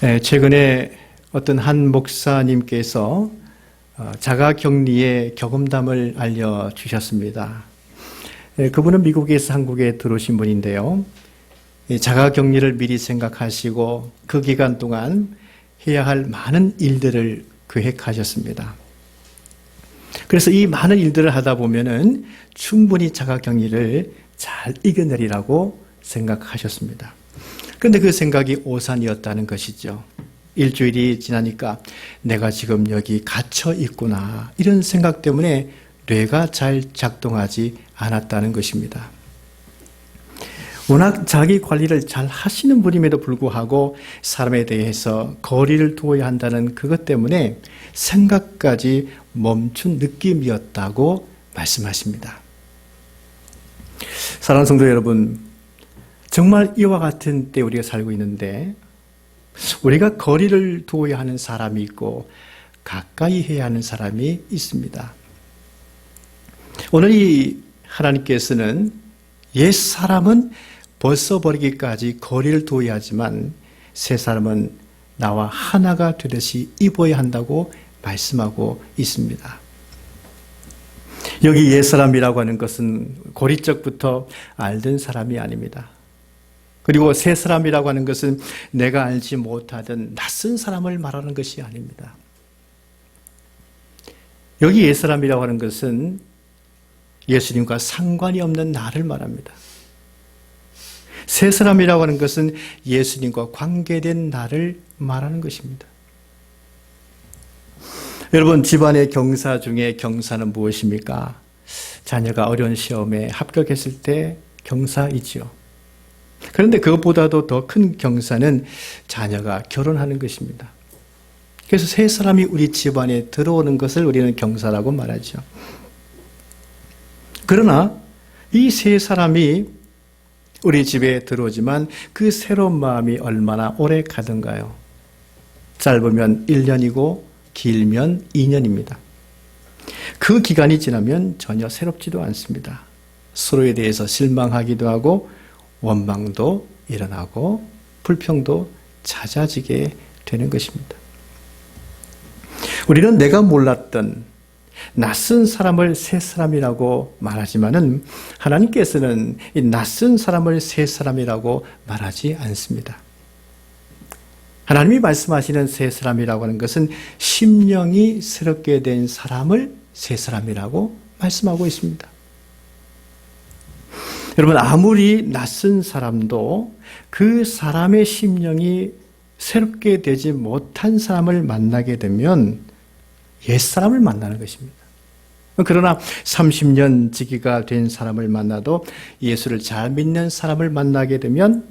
최근에 어떤 한 목사님께서 자가격리의 경험담을 알려주셨습니다. 그분은 미국에서 한국에 들어오신 분인데요. 자가격리를 미리 생각하시고 그 기간 동안 해야 할 많은 일들을 계획하셨습니다. 그래서 이 많은 일들을 하다 보면은 충분히 자가격리를 잘 이겨내리라고 생각하셨습니다. 그런데 그 생각이 오산이었다는 것이죠. 일주일이 지나니까 내가 지금 여기 갇혀 있구나, 이런 생각 때문에 뇌가 잘 작동하지 않았다는 것입니다. 워낙 자기 관리를 잘 하시는 분임에도 불구하고 사람에 대해서 거리를 두어야 한다는 그것 때문에 생각까지 멈춘 느낌이었다고 말씀하십니다. 사랑하는 성도 여러분, 정말 이와 같은 때 우리가 살고 있는데 우리가 거리를 두어야 하는 사람이 있고 가까이 해야 하는 사람이 있습니다. 오늘 이 하나님께서는 옛 사람은 벗어버리기까지 거리를 두어야 하지만 새 사람은 나와 하나가 되듯이 입어야 한다고 말씀하고 있습니다. 여기 옛 사람이라고 하는 것은 고리적부터 알던 사람이 아닙니다. 그리고 새 사람이라고 하는 것은 내가 알지 못하던 낯선 사람을 말하는 것이 아닙니다. 여기 옛 사람이라고 하는 것은 예수님과 상관이 없는 나를 말합니다. 새 사람이라고 하는 것은 예수님과 관계된 나를 말하는 것입니다. 여러분, 집안의 경사 중에 경사는 무엇입니까? 자녀가 어려운 시험에 합격했을 때 경사이지요. 그런데 그것보다도 더 큰 경사는 자녀가 결혼하는 것입니다. 그래서 새 사람이 우리 집안에 들어오는 것을 우리는 경사라고 말하죠. 그러나 이 새 사람이 우리 집에 들어오지만 그 새로운 마음이 얼마나 오래 가던가요? 짧으면 1년이고 길면 2년입니다. 그 기간이 지나면 전혀 새롭지도 않습니다. 서로에 대해서 실망하기도 하고 원망도 일어나고 불평도 잦아지게 되는 것입니다. 우리는 내가 몰랐던 낯선 사람을 새 사람이라고 말하지만은 하나님께서는 이 낯선 사람을 새 사람이라고 말하지 않습니다. 하나님이 말씀하시는 새 사람이라고 하는 것은 심령이 새롭게 된 사람을 새 사람이라고 말씀하고 있습니다. 여러분, 아무리 낯선 사람도 그 사람의 심령이 새롭게 되지 못한 사람을 만나게 되면 옛사람을 만나는 것입니다. 그러나 30년 지기가 된 사람을 만나도 예수를 잘 믿는 사람을 만나게 되면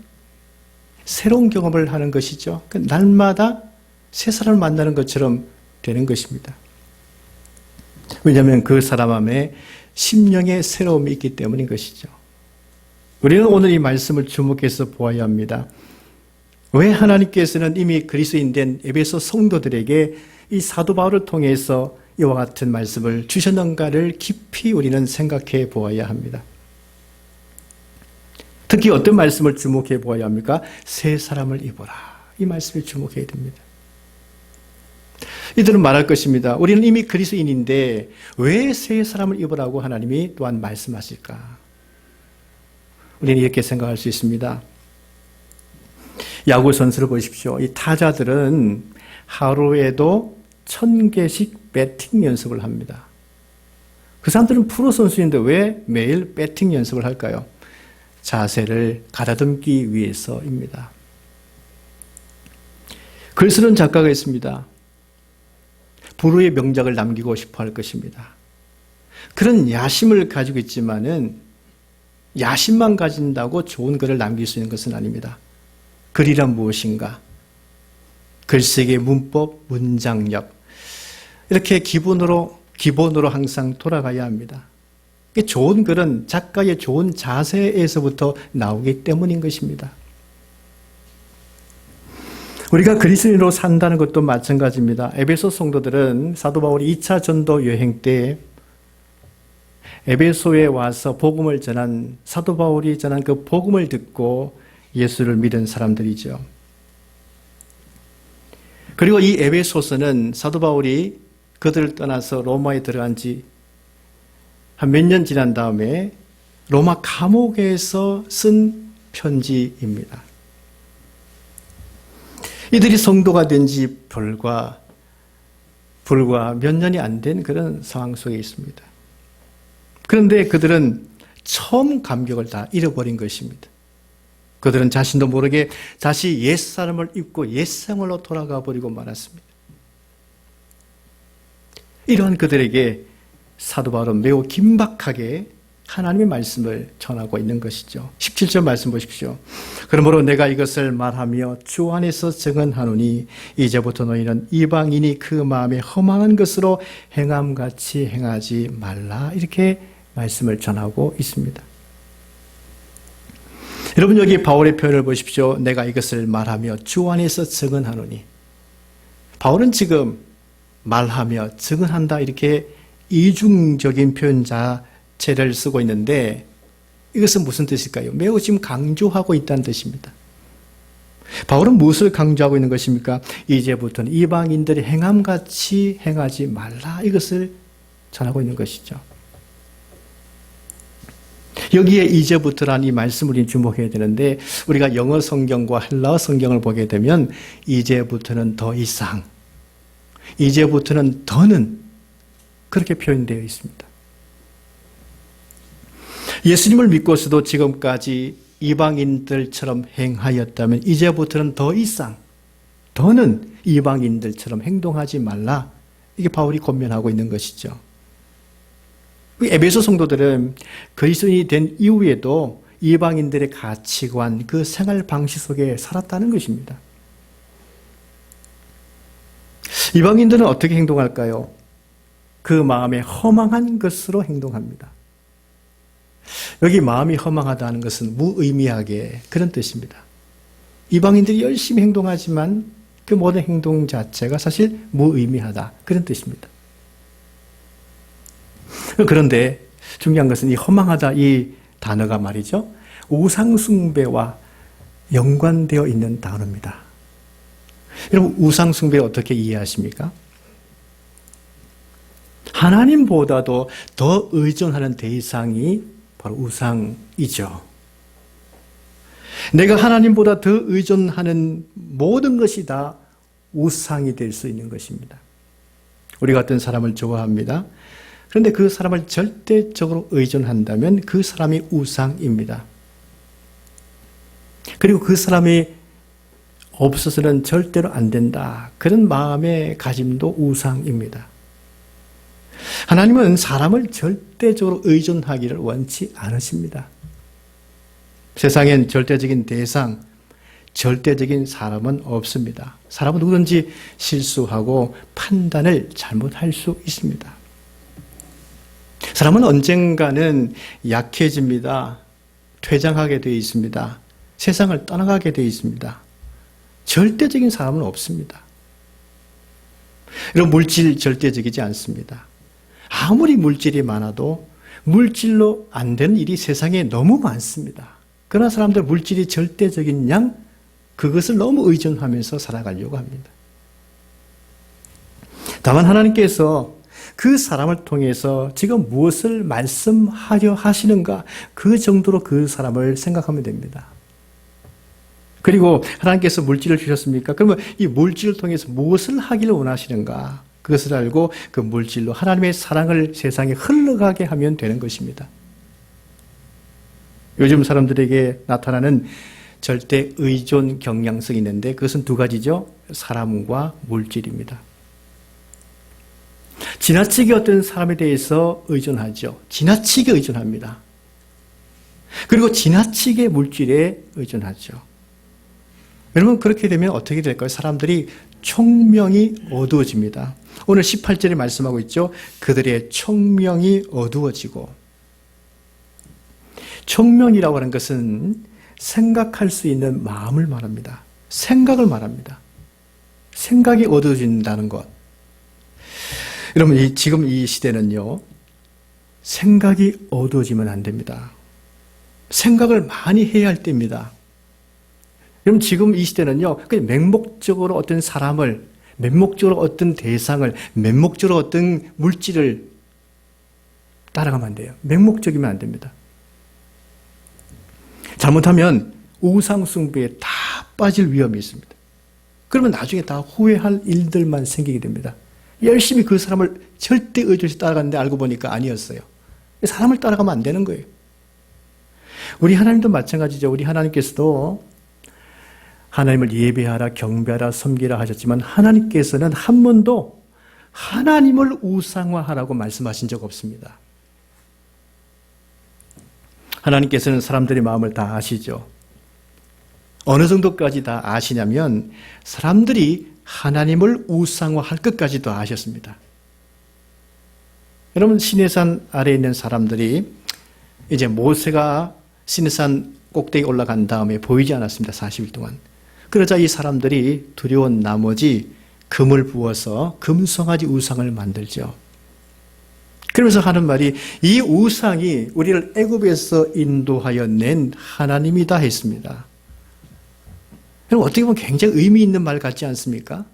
새로운 경험을 하는 것이죠. 날마다 새 사람을 만나는 것처럼 되는 것입니다. 왜냐하면 그 사람 안에 심령의 새로움이 있기 때문인 것이죠. 우리는 오늘 이 말씀을 주목해서 보아야 합니다. 왜 하나님께서는 이미 그리스도인 된 에베소 성도들에게 이 사도 바울을 통해서 이와 같은 말씀을 주셨는가를 깊이 우리는 생각해 보아야 합니다. 특히 어떤 말씀을 주목해 보아야 합니까? 새 사람을 입어라. 이 말씀을 주목해야 됩니다. 이들은 말할 것입니다. 우리는 이미 그리스도인인데 왜 새 사람을 입으라고 하나님이 또한 말씀하실까? 우리는 이렇게 생각할 수 있습니다. 야구 선수를 보십시오. 이 타자들은 하루에도 1000개씩 배팅 연습을 합니다. 그 사람들은 프로 선수인데 왜 매일 배팅 연습을 할까요? 자세를 가다듬기 위해서입니다. 글 쓰는 작가가 있습니다. 불후의 명작을 남기고 싶어 할 것입니다. 그런 야심을 가지고 있지만은 야심만 가진다고 좋은 글을 남길 수 있는 것은 아닙니다. 글이란 무엇인가? 글쓰기의 문법, 문장력, 이렇게 기본으로 항상 돌아가야 합니다. 좋은 글은 작가의 좋은 자세에서부터 나오기 때문인 것입니다. 우리가 그리스도인으로 산다는 것도 마찬가지입니다. 에베소 성도들은 사도 바울이 2차 전도 여행 때 에베소에 와서 복음을 전한, 사도 바울이 전한 그 복음을 듣고 예수를 믿은 사람들이죠. 그리고 이 에베소서는 사도 바울이 그들을 떠나서 로마에 들어간 지 한 몇 년 지난 다음에 로마 감옥에서 쓴 편지입니다. 이들이 성도가 된 지 불과 몇 년이 안 된 그런 상황 속에 있습니다. 그런데 그들은 처음 감격을 다 잃어버린 것입니다. 그들은 자신도 모르게 다시 옛사람을 입고 옛생활로 돌아가 버리고 말았습니다. 이러한 그들에게 사도 바울은 매우 긴박하게 하나님의 말씀을 전하고 있는 것이죠. 17절 말씀 보십시오. 그러므로 내가 이것을 말하며 주 안에서 증언하노니 이제부터 너희는 이방인이 그 마음에 허망한 것으로 행함같이 행하지 말라. 이렇게 말씀을 전하고 있습니다. 여러분 여기 바울의 표현을 보십시오. 내가 이것을 말하며 주 안에서 증언하노니. 바울은 지금 말하며 증언한다 이렇게 이중적인 표현 자체를 쓰고 있는데 이것은 무슨 뜻일까요? 매우 지금 강조하고 있다는 뜻입니다. 바울은 무엇을 강조하고 있는 것입니까? 이제부터는 이방인들이 행함같이 행하지 말라 이것을 전하고 있는 것이죠. 여기에 이제부터라는 이 말씀을 우리는 주목해야 되는데 우리가 영어 성경과 헬라어 성경을 보게 되면 이제부터는 더 이상, 이제부터는 더는 그렇게 표현되어 있습니다. 예수님을 믿고서도 지금까지 이방인들처럼 행하였다면 이제부터는 더 이상, 더는 이방인들처럼 행동하지 말라. 이게 바울이 권면하고 있는 것이죠. 에베소 성도들은 그리스도인이 된 이후에도 이방인들의 가치관, 그 생활 방식 속에 살았다는 것입니다. 이방인들은 어떻게 행동할까요? 그 마음에 허망한 것으로 행동합니다. 여기 마음이 허망하다는 것은 무의미하게 그런 뜻입니다. 이방인들이 열심히 행동하지만 그 모든 행동 자체가 사실 무의미하다. 그런 뜻입니다. 그런데 중요한 것은 이 허망하다 이 단어가 말이죠. 우상숭배와 연관되어 있는 단어입니다. 여러분 우상숭배 어떻게 이해하십니까? 하나님보다도 더 의존하는 대상이 바로 우상이죠. 내가 하나님보다 더 의존하는 모든 것이 다 우상이 될 수 있는 것입니다. 우리 같은 사람을 좋아합니다. 그런데 그 사람을 절대적으로 의존한다면 그 사람이 우상입니다. 그리고 그 사람이 없어서는 절대로 안 된다. 그런 마음의 가짐도 우상입니다. 하나님은 사람을 절대적으로 의존하기를 원치 않으십니다. 세상엔 절대적인 대상, 절대적인 사람은 없습니다. 사람은 누구든지 실수하고 판단을 잘못할 수 있습니다. 사람은 언젠가는 약해집니다. 퇴장하게 되어 있습니다. 세상을 떠나가게 되어 있습니다. 절대적인 사람은 없습니다. 이런 물질 절대적이지 않습니다. 아무리 물질이 많아도 물질로 안 되는 일이 세상에 너무 많습니다. 그러나 사람들 물질이 절대적인 양 그것을 너무 의존하면서 살아가려고 합니다. 다만 하나님께서 그 사람을 통해서 지금 무엇을 말씀하려 하시는가 그 정도로 그 사람을 생각하면 됩니다. 그리고 하나님께서 물질을 주셨습니까? 그러면 이 물질을 통해서 무엇을 하기를 원하시는가 그것을 알고 그 물질로 하나님의 사랑을 세상에 흘러가게 하면 되는 것입니다. 요즘 사람들에게 나타나는 절대 의존 경향성이 있는데 그것은 두 가지죠. 사람과 물질입니다. 지나치게 어떤 사람에 대해서 의존하죠. 지나치게 의존합니다. 그리고 지나치게 물질에 의존하죠. 여러분 그렇게 되면 어떻게 될까요? 사람들이 총명이 어두워집니다. 오늘 18절에 말씀하고 있죠. 그들의 총명이 어두워지고 총명이라고 하는 것은 생각할 수 있는 마음을 말합니다. 생각을 말합니다. 생각이 어두워진다는 것. 여러분 지금 이 시대는요. 생각이 어두워지면 안 됩니다. 생각을 많이 해야 할 때입니다. 여러분 지금 이 시대는요. 그냥 맹목적으로 어떤 사람을 맹목적으로 어떤 대상을, 맹목적으로 어떤 물질을 따라가면 안 돼요. 맹목적이면 안 됩니다. 잘못하면 우상숭배에 다 빠질 위험이 있습니다. 그러면 나중에 다 후회할 일들만 생기게 됩니다. 열심히 그 사람을 절대 의존해서 따라갔는데 알고 보니까 아니었어요. 사람을 따라가면 안 되는 거예요. 우리 하나님도 마찬가지죠. 우리 하나님께서도 하나님을 예배하라, 경배하라, 섬기라 하셨지만 하나님께서는 한 번도 하나님을 우상화하라고 말씀하신 적 없습니다. 하나님께서는 사람들의 마음을 다 아시죠. 어느 정도까지 다 아시냐면 사람들이 하나님을 우상화할 것까지도 아셨습니다. 여러분, 시내산 아래에 있는 사람들이 이제 모세가 시내산 꼭대기 올라간 다음에 보이지 않았습니다. 40일 동안. 그러자 이 사람들이 두려운 나머지 금을 부어서 금송아지 우상을 만들죠. 그러면서 하는 말이 이 우상이 우리를 애굽에서 인도하여 낸 하나님이다 했습니다. 여러분, 어떻게 보면 굉장히 의미 있는 말 같지 않습니까?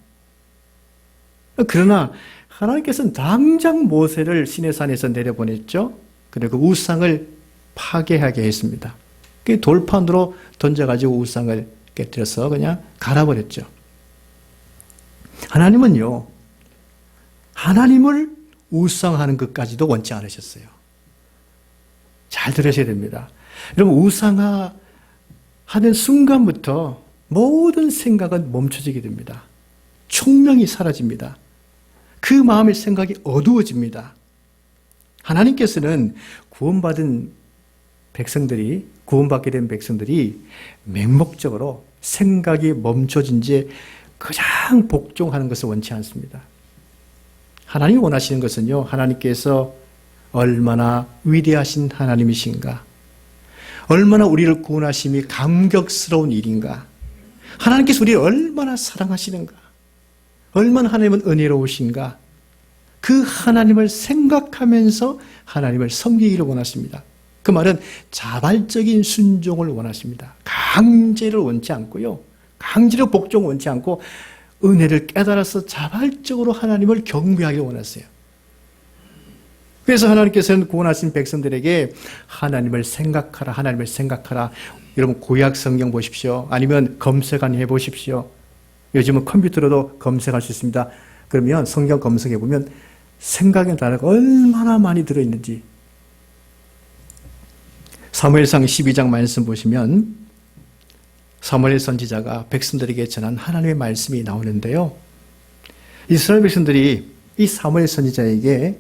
그러나 하나님께서는 당장 모세를 시내산에서 내려보냈죠. 그리고 그 우상을 파괴하게 했습니다. 그 돌판으로 던져가지고 우상을 깨뜨려서 그냥 갈아버렸죠. 하나님은요, 하나님을 우상하는 것까지도 원치 않으셨어요. 잘 들으셔야 됩니다. 여러분, 우상화하는 순간부터 모든 생각은 멈춰지게 됩니다. 총명이 사라집니다. 그 마음의 생각이 어두워집니다. 하나님께서는 구원받게 된 백성들이 맹목적으로 생각이 멈춰진 지 가장 복종하는 것을 원치 않습니다. 하나님이 원하시는 것은요, 하나님께서 얼마나 위대하신 하나님이신가, 얼마나 우리를 구원하심이 감격스러운 일인가, 하나님께서 우리를 얼마나 사랑하시는가, 얼마나 하나님은 은혜로우신가, 그 하나님을 생각하면서 하나님을 섬기기를 원하십니다. 그 말은 자발적인 순종을 원하십니다. 강제를 원치 않고요. 강제로 복종을 원치 않고 은혜를 깨달아서 자발적으로 하나님을 경배하기를 원하세요. 그래서 하나님께서는 구원하신 백성들에게 하나님을 생각하라, 하나님을 생각하라. 여러분, 구약 성경 보십시오. 아니면 검색한 해보십시오. 요즘은 컴퓨터로도 검색할 수 있습니다. 그러면 성경 검색해 보면 생각의 단어가 얼마나 많이 들어있는지. 사무엘상 12장 말씀 보시면 사무엘 선지자가 백성들에게 전한 하나님의 말씀이 나오는데요. 이스라엘 백성들이 이 사무엘 선지자에게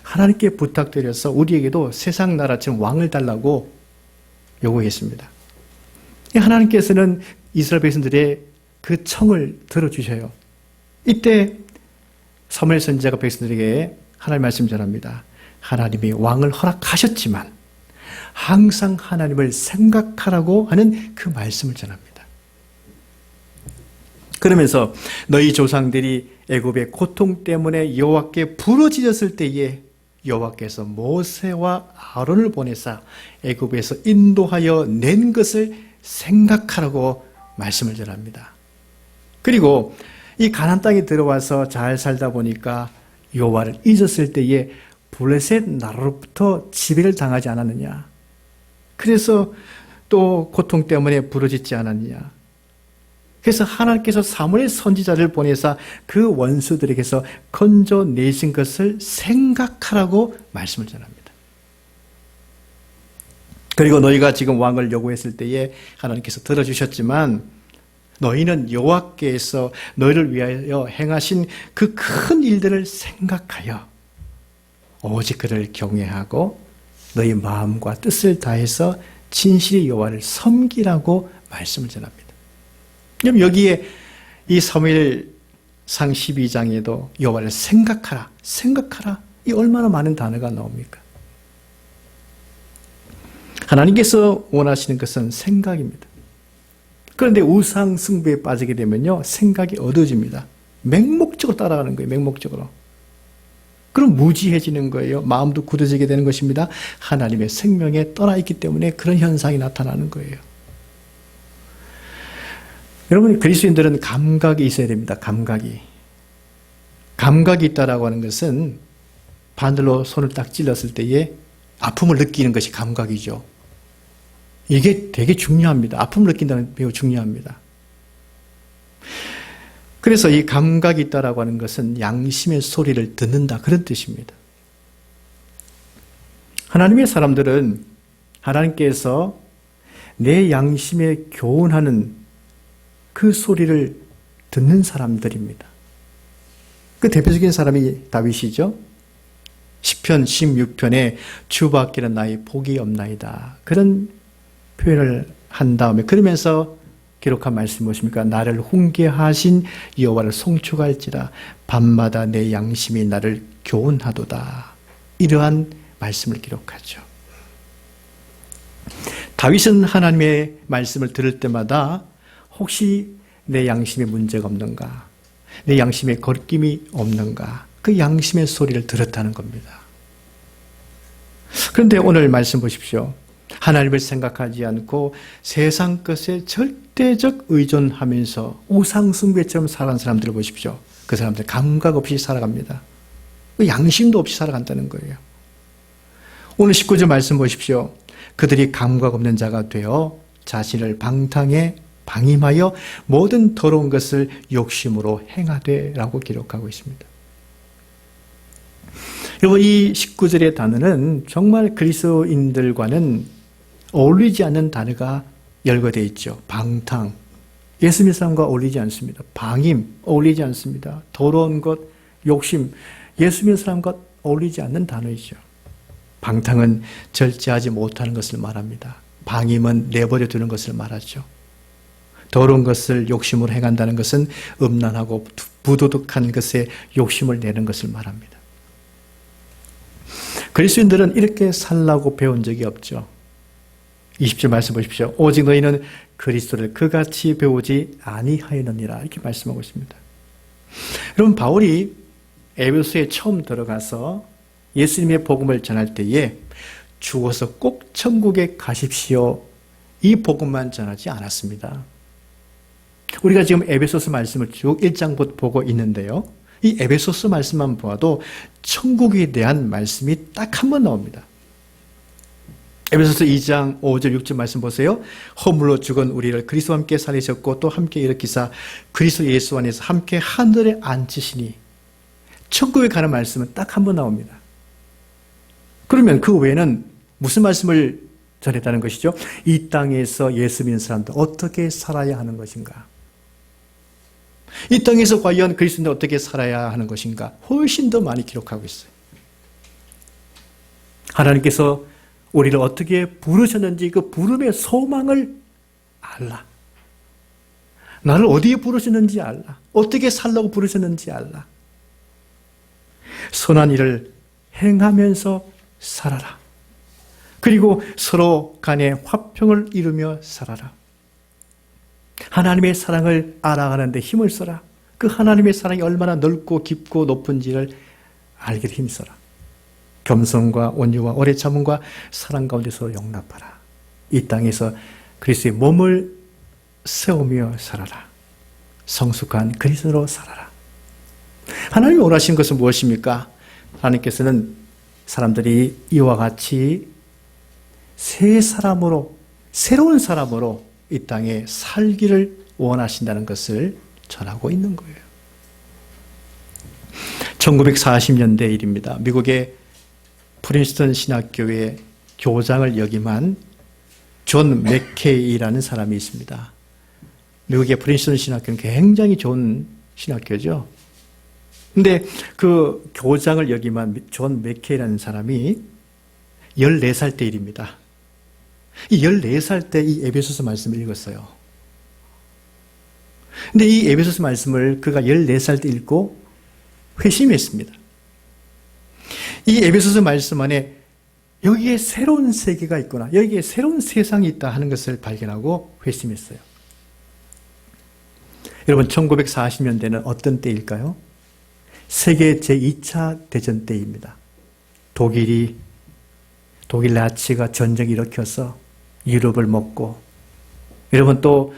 하나님께 부탁드려서 우리에게도 세상 나라처럼 왕을 달라고 요구했습니다. 하나님께서는 이스라엘 백성들의 그 청을 들어주셔요. 이때 사무엘 선지자가 백성들에게 하나님 말씀 전합니다. 하나님이 왕을 허락하셨지만 항상 하나님을 생각하라고 하는 그 말씀을 전합니다. 그러면서 너희 조상들이 애굽의 고통 때문에 여호와께 부르짖었을 때에 여호와께서 모세와 아론을 보내사 애굽에서 인도하여 낸 것을 생각하라고 말씀을 전합니다. 그리고 이 가나안 땅에 들어와서 잘 살다 보니까 여호와를 잊었을 때에 블레셋 나라로부터 지배를 당하지 않았느냐. 그래서 또 고통 때문에 부르짖지 않았느냐. 그래서 하나님께서 사무엘 선지자를 보내사 그 원수들에게서 건져내신 것을 생각하라고 말씀을 전합니다. 그리고 너희가 지금 왕을 요구했을 때에 하나님께서 들어주셨지만 너희는 여호와께서 너희를 위하여 행하신 그 큰 일들을 생각하여 오직 그를 경외하고 너희 마음과 뜻을 다해서 진실의 여호와를 섬기라고 말씀을 전합니다. 그럼 여기에 이 사무엘상 12장에도 여호와를 생각하라, 생각하라, 이 얼마나 많은 단어가 나옵니까? 하나님께서 원하시는 것은 생각입니다. 그런데 우상 숭배에 빠지게 되면요, 생각이 어두워집니다. 맹목적으로 따라가는 거예요. 맹목적으로. 그럼 무지해지는 거예요. 마음도 굳어지게 되는 것입니다. 하나님의 생명에 떠나 있기 때문에 그런 현상이 나타나는 거예요. 여러분, 그리스도인들은 감각이 있어야 됩니다. 감각이. 감각이 있다라고 하는 것은 바늘로 손을 딱 찔렀을 때에 아픔을 느끼는 것이 감각이죠. 이게 되게 중요합니다. 아픔을 느낀다는 게 매우 중요합니다. 그래서 이 감각이 있다라고 하는 것은 양심의 소리를 듣는다, 그런 뜻입니다. 하나님의 사람들은 하나님께서 내 양심에 교훈하는 그 소리를 듣는 사람들입니다. 그 대표적인 사람이 다윗이죠. 시편 16편에 주밖에는 나의 복이 없나이다, 그런 표현을 한 다음에 그러면서 기록한 말씀이 무엇입니까? 나를 훈계하신 여호와를 송축할지라 밤마다 내 양심이 나를 교훈하도다, 이러한 말씀을 기록하죠. 다윗은 하나님의 말씀을 들을 때마다 혹시 내 양심에 문제가 없는가, 내 양심에 거리낌이 없는가, 그 양심의 소리를 들었다는 겁니다. 그런데 오늘 말씀 보십시오. 하나님을 생각하지 않고 세상 것에 절대적 의존하면서 우상숭배처럼 살아간 사람들을 보십시오. 그 사람들 감각 없이 살아갑니다. 양심도 없이 살아간다는 거예요. 오늘 19절 말씀 보십시오. 그들이 감각 없는 자가 되어 자신을 방탕에 방임하여 모든 더러운 것을 욕심으로 행하되 라고 기록하고 있습니다. 여러분, 이 19절의 단어는 정말 그리스도인들과는 어울리지 않는 단어가 열거되어 있죠. 방탕, 예수 믿는 사람과 어울리지 않습니다. 방임, 어울리지 않습니다. 더러운 것, 욕심, 예수 믿는 사람과 어울리지 않는 단어이죠. 방탕은 절제하지 못하는 것을 말합니다. 방임은 내버려 두는 것을 말하죠. 더러운 것을 욕심으로 행한다는 것은 음란하고 부도덕한 것에 욕심을 내는 것을 말합니다. 그리스도인들은 이렇게 살라고 배운 적이 없죠. 20절 말씀 보십시오. 오직 너희는 그리스도를 그같이 배우지 아니하였느니라, 이렇게 말씀하고 있습니다. 여러분, 바울이 에베소에 처음 들어가서 예수님의 복음을 전할 때에 죽어서 꼭 천국에 가십시오, 이 복음만 전하지 않았습니다. 우리가 지금 에베소서 말씀을 쭉 1장부터 보고 있는데요. 이 에베소서 말씀만 보아도 천국에 대한 말씀이 딱 한 번 나옵니다. 에베소서 2장 5절 6절 말씀 보세요. 허물로 죽은 우리를 그리스도와 함께 살리셨고 또 함께 일으키사 그리스도 예수 안에서 함께 하늘에 앉히시니, 천국에 가는 말씀은 딱 한 번 나옵니다. 그러면 그 외에는 무슨 말씀을 전했다는 것이죠? 이 땅에서 예수 믿는 사람들 어떻게 살아야 하는 것인가? 이 땅에서 과연 그리스도인들 어떻게 살아야 하는 것인가? 훨씬 더 많이 기록하고 있어요. 하나님께서 우리를 어떻게 부르셨는지 그 부름의 소망을 알라. 나를 어디에 부르셨는지 알라. 어떻게 살라고 부르셨는지 알라. 선한 일을 행하면서 살아라. 그리고 서로 간에 화평을 이루며 살아라. 하나님의 사랑을 알아가는 데 힘을 써라. 그 하나님의 사랑이 얼마나 넓고 깊고 높은지를 알게 힘써라. 겸손과 온유와 오래 참음과 사랑 가운데 서로 용납하라. 이 땅에서 그리스도의 몸을 세우며 살아라. 성숙한 그리스도로 살아라. 하나님이 원하신 것은 무엇입니까? 하나님께서는 사람들이 이와 같이 새 사람으로, 새로운 사람으로 이 땅에 살기를 원하신다는 것을 전하고 있는 거예요. 1940년대 일입니다. 미국의 프린스턴 신학교의 교장을 역임한 존 맥케이라는 사람이 있습니다. 미국의 프린스턴 신학교는 굉장히 좋은 신학교죠. 근데 그 교장을 역임한 존 맥케이라는 사람이 14살 때 일입니다. 이 14살 때 이 에베소서 말씀을 읽었어요. 근데 이 에베소서 말씀을 그가 14살 때 읽고 회심했습니다. 이 에베소서 말씀 안에 여기에 새로운 세계가 있구나, 여기에 새로운 세상이 있다 하는 것을 발견하고 회심했어요. 여러분, 1940년대는 어떤 때일까요? 세계 제2차 대전 때입니다. 독일 나치가 전쟁 일으켜서 유럽을 먹고, 여러분 또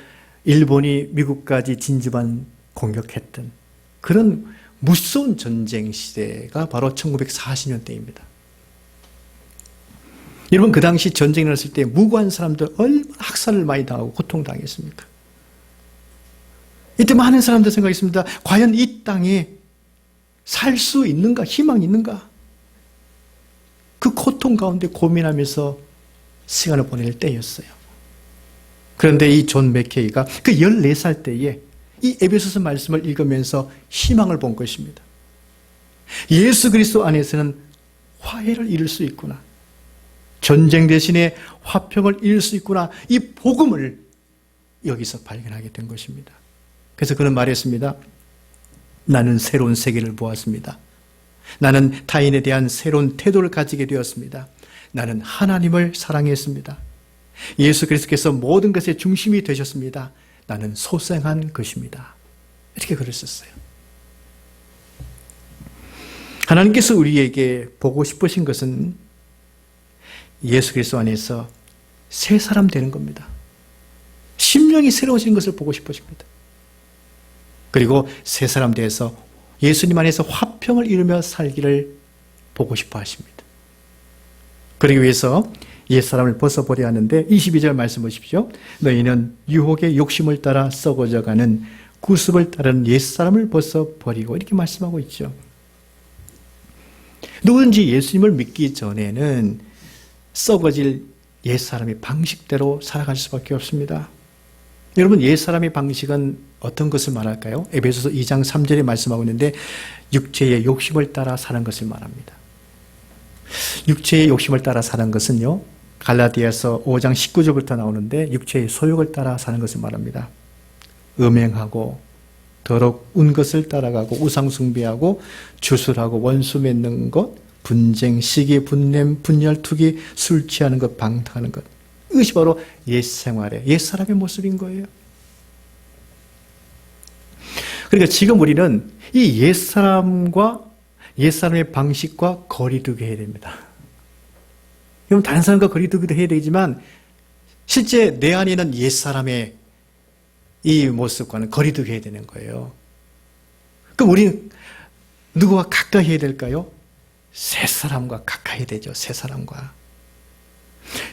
일본이 미국까지 진주만 공격했던 그런 무서운 전쟁 시대가 바로 1940년대입니다. 여러분, 그 당시 전쟁이 났을 때 무고한 사람들 얼마나 학살을 많이 당하고 고통당했습니까? 이때 많은 사람들 생각했습니다. 과연 이 땅에 살 수 있는가? 희망이 있는가? 그 고통 가운데 고민하면서 시간을 보낼 때였어요. 그런데 이 존 맥케이가 그 14살 때에 이 에베소서 말씀을 읽으면서 희망을 본 것입니다. 예수 그리스도 안에서는 화해를 이룰 수 있구나. 전쟁 대신에 화평을 이룰 수 있구나. 이 복음을 여기서 발견하게 된 것입니다. 그래서 그는 말했습니다. 나는 새로운 세계를 보았습니다. 나는 타인에 대한 새로운 태도를 가지게 되었습니다. 나는 하나님을 사랑했습니다. 예수 그리스도께서 모든 것의 중심이 되셨습니다. 나는 소생한 것입니다. 이렇게 글을 썼어요. 하나님께서 우리에게 보고 싶으신 것은 예수 그리스도 안에서 새 사람 되는 겁니다. 심령이 새로워지는 것을 보고 싶으십니다. 그리고 새 사람 되어서 예수님 안에서 화평을 이루며 살기를 보고 싶어 하십니다. 그러기 위해서 옛사람을 벗어버려야 하는데 22절 말씀 보십시오. 너희는 유혹의 욕심을 따라 썩어져가는 구습을 따르는 옛사람을 벗어버리고 이렇게 말씀하고 있죠. 누구든지 예수님을 믿기 전에는 썩어질 옛사람의 방식대로 살아갈 수밖에 없습니다. 여러분, 옛사람의 방식은 어떤 것을 말할까요? 에베소서 2장 3절에 말씀하고 있는데 육체의 욕심을 따라 사는 것을 말합니다. 육체의 욕심을 따라 사는 것은요, 갈라디아서 5장 19절부터 나오는데 육체의 소욕을 따라 사는 것을 말합니다. 음행하고 더러운 것을 따라가고 우상 숭배하고 주술하고 원수 맺는 것, 분쟁, 시기, 분냄, 분열, 투기, 술 취하는 것, 방탕하는 것. 이것이 바로 옛 생활의 옛 사람의 모습인 거예요. 그러니까 지금 우리는 이 옛 사람과 옛 사람의 방식과 거리두기 해야 됩니다. 그럼 다른 사람과 거리두기도 해야 되지만 실제 내 안에 있는 옛 사람의 이 모습과는 거리두기 해야 되는 거예요. 그럼 우리는 누구와 가까이 해야 될까요? 새 사람과 가까이 해야 되죠. 새 사람과.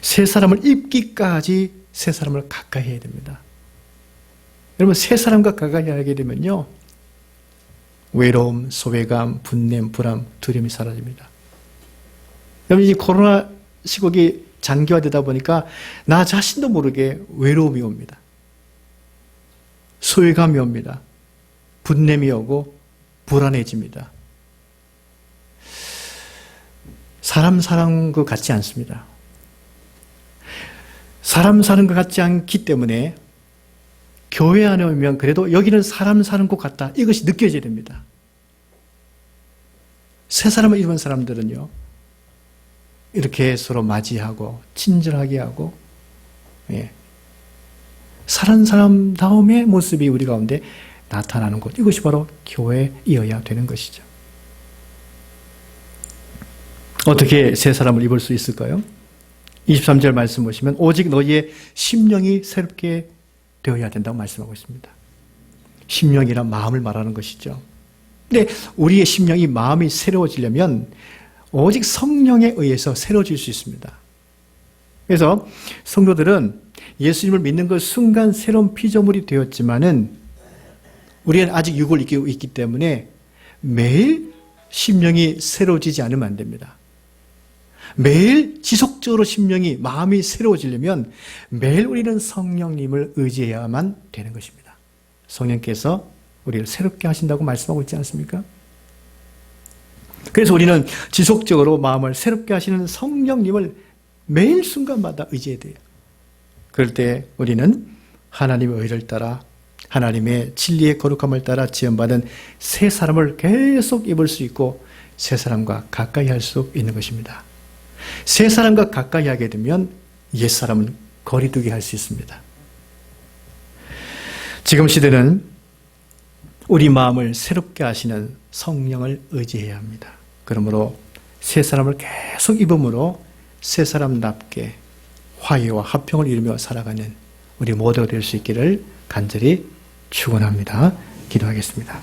새 사람을 입기까지 새 사람을 가까이 해야 됩니다. 여러분, 새 사람과 가까이 하게 되면요, 외로움, 소외감, 분냄, 불안, 두려움이 사라집니다. 여러분, 이 코로나 시국이 장기화되다 보니까 나 자신도 모르게 외로움이 옵니다. 소외감이 옵니다. 분냄이 오고 불안해집니다. 사람 사는 것 같지 않습니다. 사람 사는 것 같지 않기 때문에 교회 안에 오면 그래도 여기는 사람 사는 것 같다. 이것이 느껴져야 됩니다. 새 사람을 입은 사람들은요, 이렇게 서로 맞이하고 친절하게 하고, 사는 사람다움의 모습이 우리 가운데 나타나는 것. 이것이 바로 교회이어야 되는 것이죠. 어떻게 새 사람을 입을 수 있을까요? 23절 말씀 보시면 오직 너희의 심령이 새롭게 되어야 된다고 말씀하고 있습니다. 심령이란 마음을 말하는 것이죠. 근데 우리의 심령이 마음이 새로워지려면 오직 성령에 의해서 새로워질 수 있습니다. 그래서 성도들은 예수님을 믿는 그 순간 새로운 피조물이 되었지만은 우리는 아직 육을 입고 있기 때문에 매일 심령이 새로워지지 않으면 안 됩니다. 매일 지속적으로 심령이, 마음이 새로워지려면 매일 우리는 성령님을 의지해야만 되는 것입니다. 성령께서 우리를 새롭게 하신다고 말씀하고 있지 않습니까? 그래서 우리는 지속적으로 마음을 새롭게 하시는 성령님을 매일 순간마다 의지해야 돼요. 그럴 때 우리는 하나님의 의를 따라 하나님의 진리의 거룩함을 따라 지원받은 새 사람을 계속 입을 수 있고 새 사람과 가까이 할 수 있는 것입니다. 새 사람과 가까이 하게 되면 옛 사람은 거리두기 할 수 있습니다. 지금 시대는 우리 마음을 새롭게 하시는 성령을 의지해야 합니다. 그러므로 새 사람을 계속 입음으로 새 사람답게 화해와 화평을 이루며 살아가는 우리 모두가 될 수 있기를 간절히 축원합니다. 기도하겠습니다.